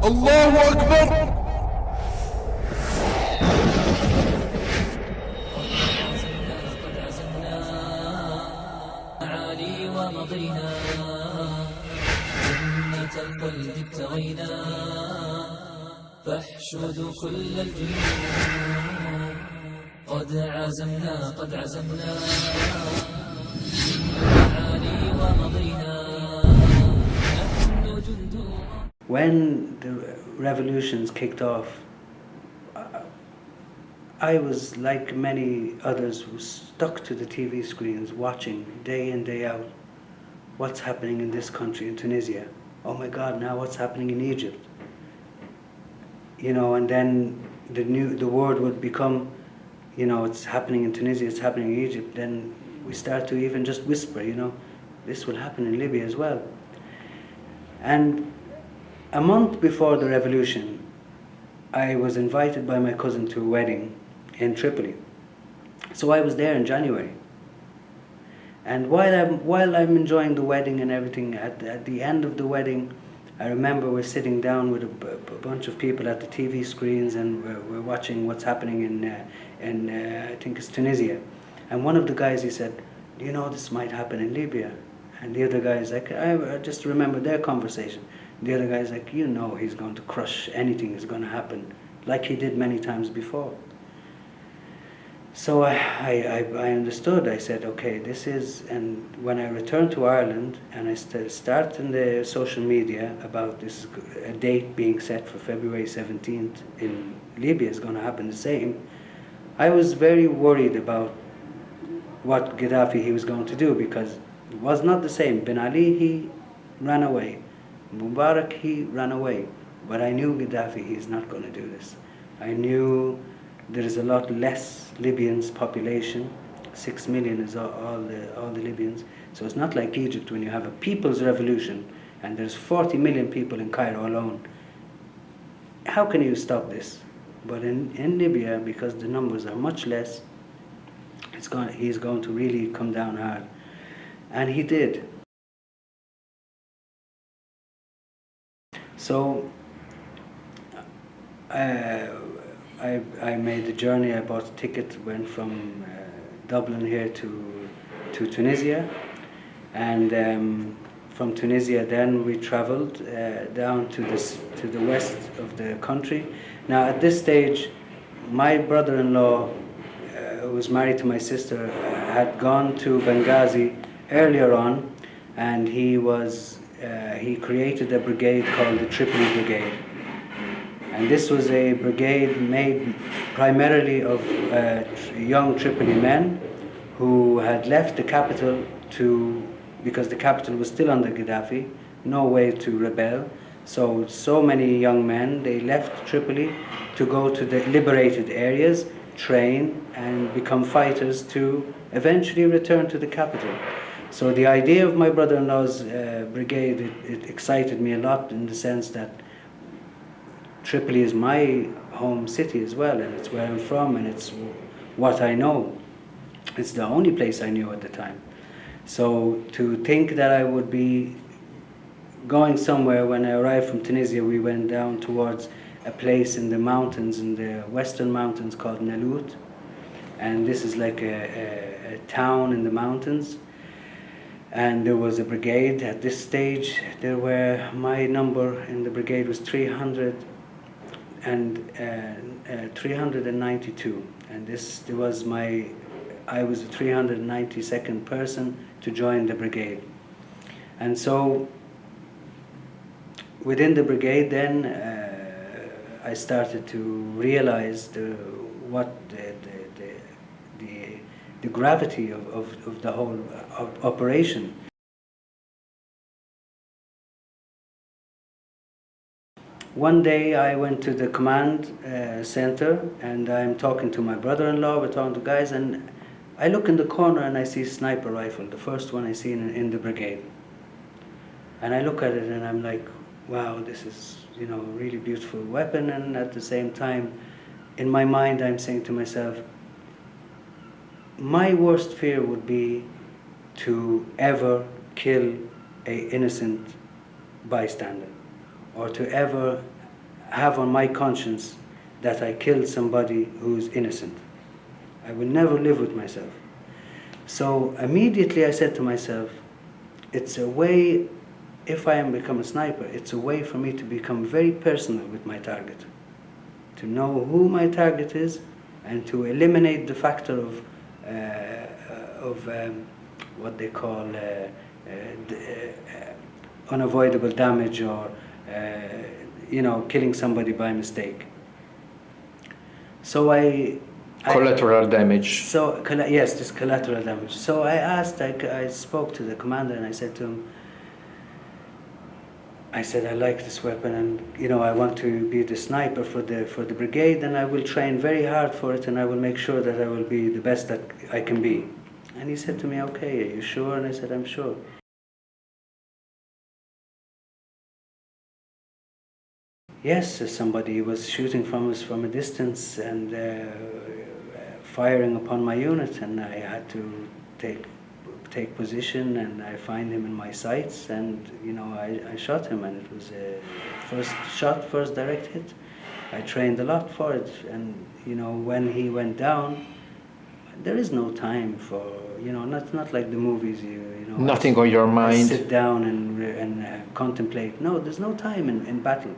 الله أكبر. معالي ومضينا جنة الخلد ابتغينا فاحشدوا كل الجنود قد عزمنا قد عزمنا معالي ومضينا نحن جند. When the revolutions kicked off, I was like many others who stuck to the TV screens watching day in, day out what's happening in this country, in Tunisia. Oh my God, now what's happening in Egypt? You know, and then the word would become, you know, it's happening in Tunisia, it's happening in Egypt. Then we start to even just whisper, you know, this will happen in Libya as well. And a month before the revolution, I was invited by my cousin to a wedding in Tripoli. So I was there in January. And while I'm enjoying the wedding and everything, at the end of the wedding, I remember we're sitting down with a bunch of people at the TV screens, and we're watching what's happening in I think it's Tunisia. And one of the guys, he said, "Do you know this might happen in Libya?" And the other guy is like, I just remember their conversation. The other guy is like, you know, he's going to crush anything is going to happen, like he did many times before. So I understood. I said, okay, this is, and when I returned to Ireland and I start in the social media about this, a date being set for February 17th in Libya is going to happen the same, I was very worried about what Gaddafi he was going to do, because it was not the same. Ben Ali, he ran away. Mubarak, he ran away. But I knew Gaddafi, he's not going to do this. I knew there is a lot less Libyans population. 6 million is all the Libyans. So it's not like Egypt when you have a people's revolution and there's 40 million people in Cairo alone. How can you stop this? But in Libya, because the numbers are much less, he's going to really come down hard. And he did. So I made the journey. I bought a ticket, went from Dublin here to Tunisia, and from Tunisia then we traveled down to the west of the country. Now at this stage, my brother-in-law, who was married to my sister, had gone to Benghazi earlier on, and he created a brigade called the Tripoli Brigade. And this was a brigade made primarily of young Tripoli men who had left the capital because the capital was still under Gaddafi, no way to rebel. So many young men, they left Tripoli to go to the liberated areas, train, and become fighters to eventually return to the capital. So the idea of my brother-in-law's brigade, it excited me a lot, in the sense that Tripoli is my home city as well, and it's where I'm from, and it's what I know. It's the only place I knew at the time. So to think that I would be going somewhere, when I arrived from Tunisia, we went down towards a place in the mountains, in the western mountains, called Nalut. And this is like a town in the mountains. And there was a brigade. At this stage, my number in the brigade was 392. And I was the 392nd person to join the brigade. And so within the brigade then, I started to realize the gravity of the whole operation. One day I went to the command center, and I'm talking to my brother-in-law, we're talking to guys, and I look in the corner and I see a sniper rifle, the first one I see in the brigade. And I look at it and I'm like, wow, this is, you know, a really beautiful weapon. And at the same time, in my mind, I'm saying to myself, my worst fear would be to ever kill an innocent bystander, or to ever have on my conscience that I killed somebody who's innocent. I will never live with myself. So immediately I said to myself, it's a way, if I am become a sniper, it's a way for me to become very personal with my target, to know who my target is, and to eliminate the factor of what they call unavoidable damage, or killing somebody by mistake. So Collateral damage. So yes, this collateral damage. So I spoke to the commander and I said to him, I said, I like this weapon, and I want to be the sniper for the brigade, and I will train very hard for it, and I will make sure that I will be the best that I can be. And he said to me, okay, are you sure? And I said, I'm sure. Yes, somebody was shooting from us from a distance and firing upon my unit, and I had to take position, and I find him in my sights, and I shot him, and it was a first direct hit. I trained a lot for it, and when he went down, there is no time for not like the movies. Nothing on your mind. Sit down and contemplate. No, there's no time in battle.